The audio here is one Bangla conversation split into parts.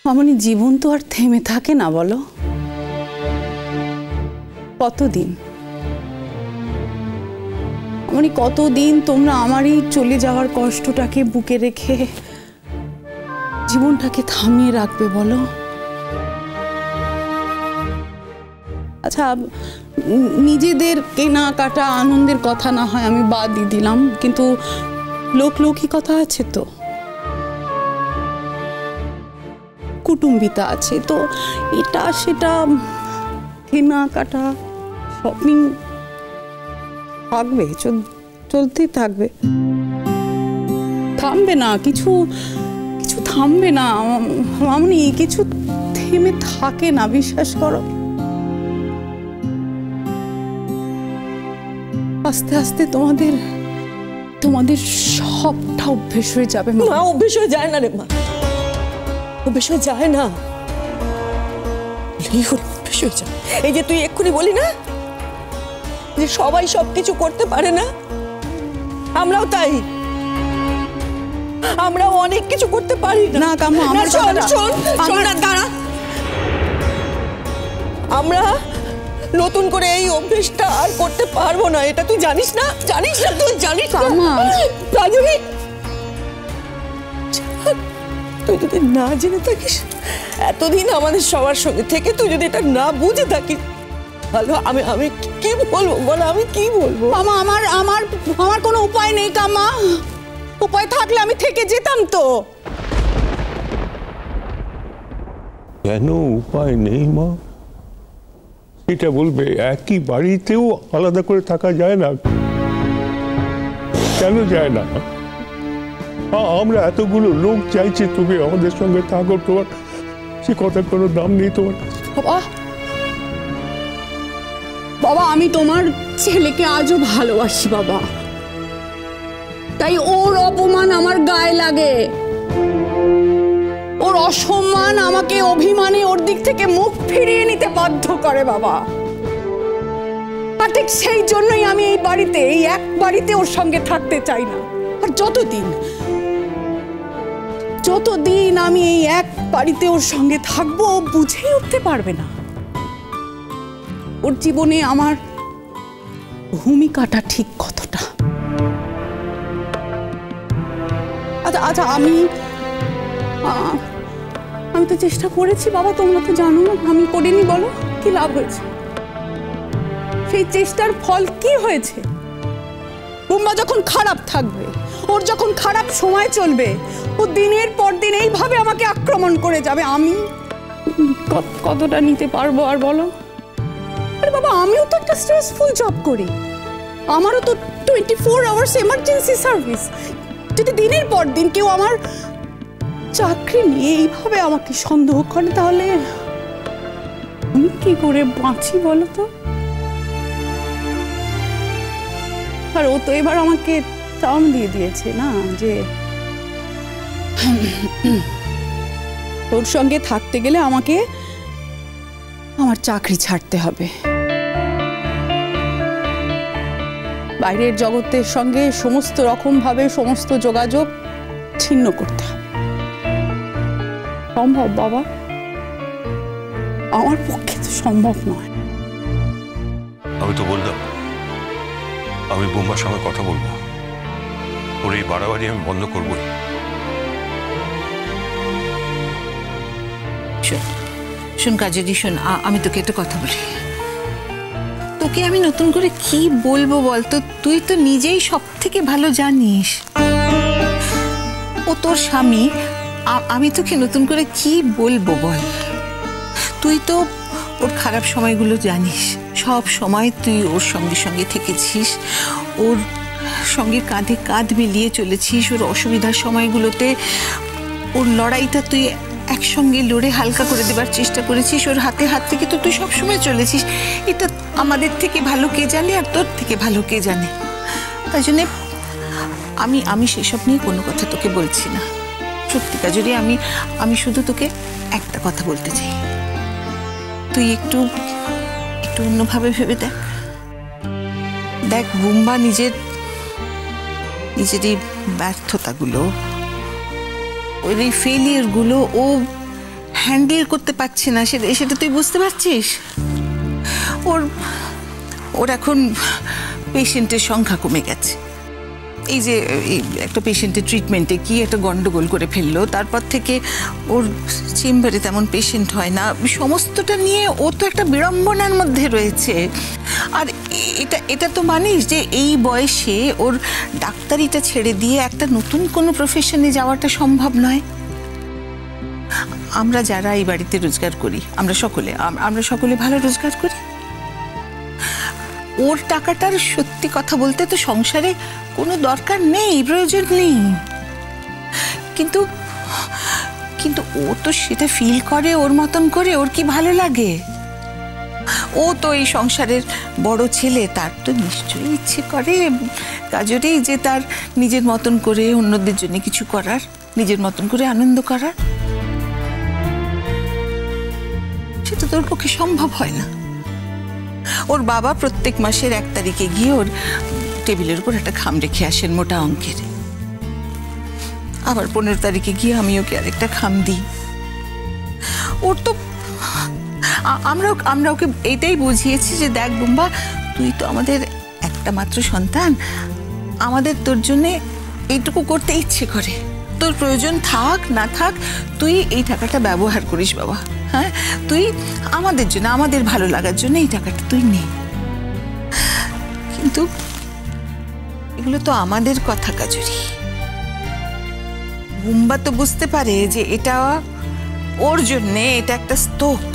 মামনি, জীবন তো আর থেমে থাকে না বলো। কতদিন মামনি, কতদিন তোমরা আমারই চলে যাওয়ার কষ্টটাকে বুকে রেখে জীবনটাকে থামিয়ে রাখবে বলো? আচ্ছা, নিজেদের কেনাকাটা আনন্দের কথা না হয় আমি বাদই দিলাম, কিন্তু লোকলৌকিকতা আছে তো, কুটুম্বিতা আছে তো, এটা সেটা কেনাকাটা শপিং থাকবে, চলতেই থাকবে, থামবে না, কিছু কিছু থামবে না মামনি, কিছু থেমে থাকে না, বিশ্বাস করো। আস্তে আস্তে তোমাদের সবটা অভ্যেস হয়ে যাবে। মা, অভ্যেস হয়ে যায় না রে মা, অভ্যেস হয়ে যায় না, অভ্যেস হয়ে যায়। এই যে তুই এক্ষুনি বলি না যে সবাই সবকিছু করতে পারে না, আমরাও তাই, আমরাও অনেক কিছু করতে পারি না। কাম্মা, আমার শোন না, দাঁড়া। আমরা নতুন করে এই অভ্যেসটা আর করতে পারবো না, এটা তুই জানিস না, তুই জানিস না। তুই যদি না জেনে থাকিস, এতদিন আমাদের সবার সঙ্গে থেকে তুই যদি এটা না বুঝে থাকিস, ভালো, আমি কি বলবো বল, আমি কি বলবো? মামা, আমার কোনো উপায় নেই কাম্মা, উপায় থাকলে আমি থেকে যেতাম তো। কেন উপায় নেই মা? এটা বলবে, একই বাড়িতেও আলাদা করে থাকা যায় না, কেন যায় না? আমরা এতগুলো লোক চাইছি তুমি আমাদের সঙ্গে থাকো, তোমার সে কথার কোনো দাম নেই তোমার। বাবা, আমি তোমার ছেলেকে আজও ভালোবাসি বাবা, তাই ওর অপমান আমার গায়ে লাগে, ওর অসম্মান আমাকে অভিমানে ওর দিক থেকে মুখ ফিরিয়ে নিতে বাধ্য করে বাবা। আর ঠিক সেই জন্যই আমি এই বাড়িতে, এই এক বাড়িতে ওর সঙ্গে থাকতে চাই না। আর যতদিন আমি এই এক বাড়িতে ওর সঙ্গে থাকবো, ও বুঝেই উঠতে পারবে না ওর জীবনে আমার ভূমিকাটা ঠিক কতটা। আচ্ছা, আমি তো চেষ্টা করেছি বাবা, তোমরা তো জানো, আমি করিনি বলো, কি লাভ হয়েছে? সেই চেষ্টার ফল কি হয়েছে? বুম্বা যখন খারাপ থাকবে, ওর যখন খারাপ সময় চলবে, ও দিনের পর দিন এইভাবে আমাকে আক্রমণ করে যাবে, আমি কতটা নিতে পারবো আর বলো? আরে বাবা, আমিও তো একটা স্ট্রেসফুল জব করি, আমারও তো 24 আওয়ার্স এমার্জেন্সি সার্ভিস। যদি দিনের পর দিন কেউ আমার চাকরি নিয়ে এইভাবে আমাকে সন্দেহ করে, তাহলে আমি কি করে বাঁচি বলো তো? আর ও তো এবার আমাকে টার্ম দিয়ে দিয়েছে না, যে ওর সঙ্গে থাকতে গেলে আমাকে আমার চাকরি ছাড়তে হবে, বাইরের জগতের সঙ্গে সমস্ত রকম ভাবে সমস্ত যোগাযোগ ছিন্ন করতে হবে। সম্ভব বাবা? আমার পক্ষে তো সম্ভব নয়। আমি তো বললাম, আমি বুম্বার সঙ্গে কথা বলবো, ওর এই বাড়াবাড়ি আমি বন্ধ করবই। শোন কাজেরি, শোন, আমি তোকে একটা কথা বলি, তোকে আমি নতুন করে কি বলবো বলতো? তুই তো নিজেই সব থেকে ভালো জানিস ও তোর স্বামী, আমি তোকে নতুন করে কি বলবো বল? তুই তো ওর খারাপ সময়গুলো জানিস, সব সময় তুই ওর সঙ্গে সঙ্গে থেকেছিস, ওর সঙ্গে কাঁধে কাঁধ মিলিয়ে চলেছিস, ওর অসুবিধার সময়গুলোতে ওর লড়াইটা তুই একসঙ্গে লড়ে হালকা করে দেবার চেষ্টা করেছিস, ওর হাতে হাত থেকে তো তুই সবসময় চলেছিস। এটা আমাদের থেকে ভালো কে জানে, আর তোর থেকে ভালো কে জানে? তাই জন্যে আমি সেসব নিয়ে কোনো কথা তোকে বলছি না। সত্যিকার যদি আমি শুধু তোকে একটা কথা বলতে চাই, তুই একটু অন্যভাবে ভেবে দেখ বুম্বা নিজের এই ব্যর্থতাগুলো, ওর এই ফেলিয়ারগুলো ও হ্যান্ডেল করতে পারছে না, সেটা তুই বুঝতে পারছিস? ওর এখন পেশেন্টের সংখ্যা কমে গেছে। এই যে একটা পেশেন্টের ট্রিটমেন্টে কি একটা গন্ডগোল করে ফেললো, তারপর থেকে ওর চেম্বারে তেমন পেশেন্ট হয় না। সমস্তটা নিয়ে ও তো একটা বিড়ম্বনার মধ্যে রয়েছে। আর এটা তো মানিস যে এই বয়সে ওর ডাক্তারিটা ছেড়ে দিয়ে একটা নতুন কোনো প্রফেশনে যাওয়াটা সম্ভব নয়। আমরা যারা এই বাড়িতে রোজগার করি, আমরা সকলে ভালো রোজগার করি। ওর টাকাটার সত্যি কথা বলতে তো সংসারে কোনো দরকার নেই, প্রয়োজন নেই, কিন্তু ও তো সেটা ফিল করে ওর মতন করে। ওর কি ভালো লাগে? ও তো এই সংসারের বড় ছেলে, তার তো নিশ্চয়ই ইচ্ছে করে কাজেরই যে তার নিজের মতন করে অন্যদের জন্য কিছু করার, নিজের মতন করে আনন্দ করার। সেটা তোর পক্ষে সম্ভব হয় না। ওর বাবা প্রত্যেক মাসের 1 তারিখে গিয়ে ওর টেবিলের উপর একটা খাম রেখে আসেন মোটা অঙ্কের। আবার 15 তারিখে গিয়ে আমি ওকে আরেকটা খাম দিই। ওর তো আমরা ওকে এইটাই বুঝিয়েছি যে দেখ বুম্বা, তুই তো আমাদের একটা মাত্র সন্তান, আমাদের তোর জন্যে এইটুকু করতে ইচ্ছে করে। তোর প্রয়োজন থাক না থাক তুই এই টাকাটা ব্যবহার করিস বাবা। হ্যাঁ, তুই আমাদের জন্য, আমাদের ভালো লাগার জন্য এই টাকাটা তুই নে। কিন্তু এগুলো তো আমাদের কথা কাজরি। বুম্বা তো বুঝতে পারে যে এটা ওর জন্যে এটা একটা স্তোক,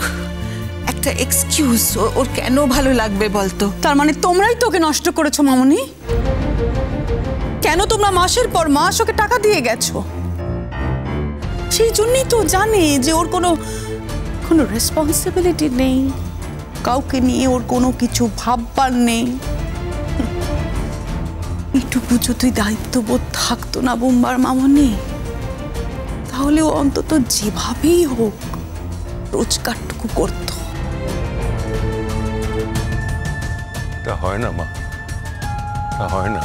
একটা এক্সকিউজ। ওর কেন ভালো লাগবে বলতো? তার মানে তোমরাই তোকে নষ্ট করেছো মামনি। কেন তোমরা মাসের পর মাস ওকে টাকা দিয়ে গেছো? সেই জন্যই তো জানে যে ওর কোনো রেসপন্সিবিলিটি নেই, কাউকে নিয়ে ওর কোনো কিছু ভাববার নেই। এইটুকু যদি দায়িত্ববোধ থাকতো না বুম্বার মামনি, তাহলে ও অন্তত যেভাবেই হোক রোজগারটুকু করতো। তা হয় না মা, তা হয় না।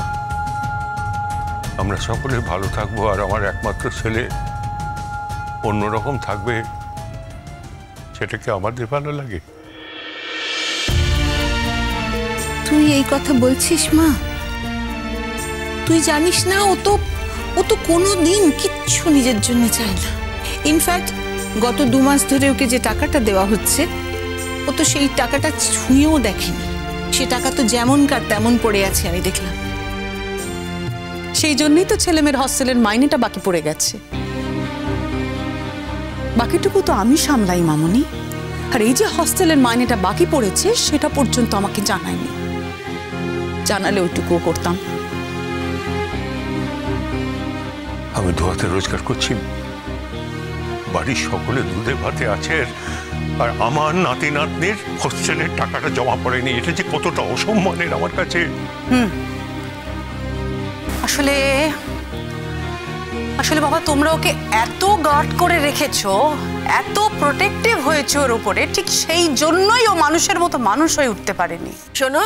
আমরা সকলে ভালো থাকবো আর আমার একমাত্র ছেলে অন্যরকম থাকবে, সেটাকে আমাদের ভালো লাগে? তুই এই কথা বলছিস মা? তুই জানিস না ও তো কোনোদিন কিচ্ছু নিজের জন্য চায় না। ইনফ্যাক্ট গত 2 মাস ধরে ওকে যে টাকাটা দেওয়া হচ্ছে, ও তো সেই টাকাটা ছুঁয়েও দেখেনি। সে টাকা তো যেমনকার তেমন পড়ে আছে, আমি দেখলাম। সেই জন্যই তো ছেলেমেয়ের হস্টেলের মাইনেটা বাকি পড়ে গেছে। বাকিটুকু তো আমি সামলাই মামনি। আর এই যে হস্টেলের মাইনেটা বাকি পড়েছে সেটা পর্যন্ত আমাকে জানায়নি। জানালে ওইটুকুও করতাম। আমি দোয়াতে রোজগার করছি, বাড়ির সকলে দুধে ভাতে আছে, আর আমার নাতি নাতনির হোস্টেলের টাকাটা জমা পড়েনি। এটা যে কতটা অসম্মানের আমার কাছে। আসলে বাবা, তোমরা ওকে এত গার্ড করে রেখেছো, এত প্রোটেক্টিভ হয়েছে ওর উপরে, ঠিক সেই জন্যই ও মানুষের মতো মানুষ হয়ে উঠতে পারেনি। শোনো,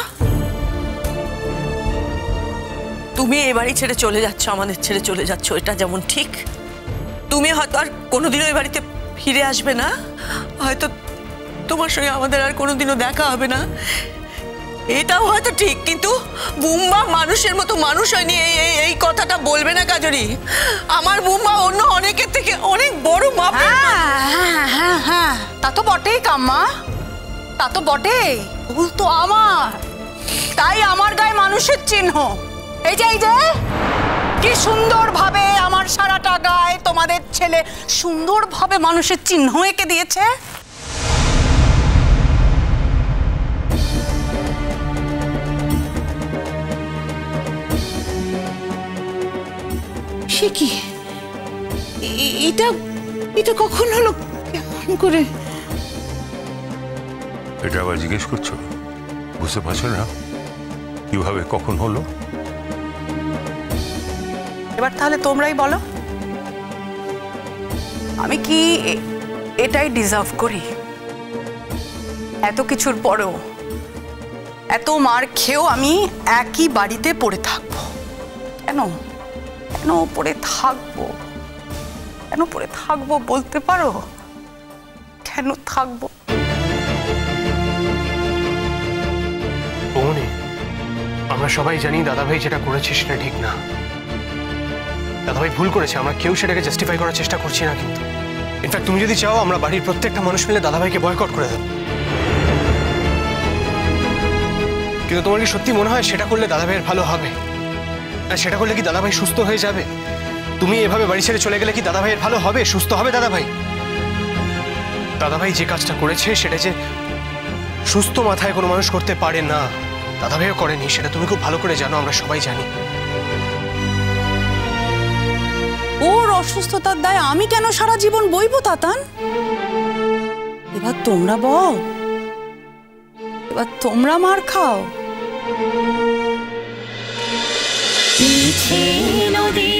তুমি এই বাড়ি ছেড়ে চলে যাচ্ছ, আমাদের ছেড়ে চলে যাচ্ছ, এটা যেমন ঠিক। তুমি হয়তো আর কোনোদিনও এই বাড়িতে ফিরে আসবে না, হয়তো তোমার সঙ্গে আমাদের আর কোনোদিনও দেখা হবে না, এটাও হয়তো ঠিক। কিন্তু বুম্বা মানুষের মতো মানুষ হয়নি, এই কথাটা বলবে না কাজরি। আমার বুম্বা অন্য অনেকের থেকে অনেক বড় মাপের। হ্যাঁ, তা তো বটেই কাম্মা, তা তো বটেই। ভুল তো আমার, তাই আমার গায়ে মানুষের চিহ্ন। এই যে কি সুন্দরভাবে আমার সারাটা গায়ে তোমাদের ছেলে সুন্দরভাবে মানুষের চিহ্ন এঁকে দিয়েছে। সে কি? এটা কখন হলো? কেমন করে? এটা আবার জিজ্ঞেস করছো? বুঝতে পারছো না কিভাবে কখন হলো? এবার তাহলে তোমরাই বলো, আমি কি এটাই ডিজার্ভ করি? এত কিছুর পরেও, এত মার খেয়েও আমি একই বাড়িতে পড়ে থাকবো কেন? কেন পড়ে থাকবো? কেন পড়ে থাকবো বলতে পারো? কেন থাকবো? বৌনি, আমরা সবাই জানি দাদাভাই যেটা করেছে সেটা ঠিক না। দাদাভাই ভুল করেছে, আমরা কেউ সেটাকে জাস্টিফাই করার চেষ্টা করছি না। কিন্তু ইনফ্যাক্ট তুমি যদি চাও আমরা বাড়ির প্রত্যেকটা মানুষ মিলে দাদাভাইকে বয়কট করে দেব। কিন্তু তোমার কি সত্যি মনে হয় সেটা করলে দাদাভাইয়ের ভালো হবে? না সেটা করলে কি দাদাভাই সুস্থ হয়ে যাবে? তুমি এভাবে বাড়ি ছেড়ে চলে গেলে কি দাদাভাইয়ের ভালো হবে, সুস্থ হবে দাদাভাই? দাদাভাই যে কাজটা করেছে সেটা যে সুস্থ মাথায় কোনো মানুষ করতে পারে না, দাদাভাইও করেনি, সেটা তুমি খুব ভালো করে জানো, আমরা সবাই জানি। ওর অসুস্থতার দায় আমি কেন সারা জীবন বইবো তাতান? এবার তোমরা বল, এবার তোমরা মার খাও। নদী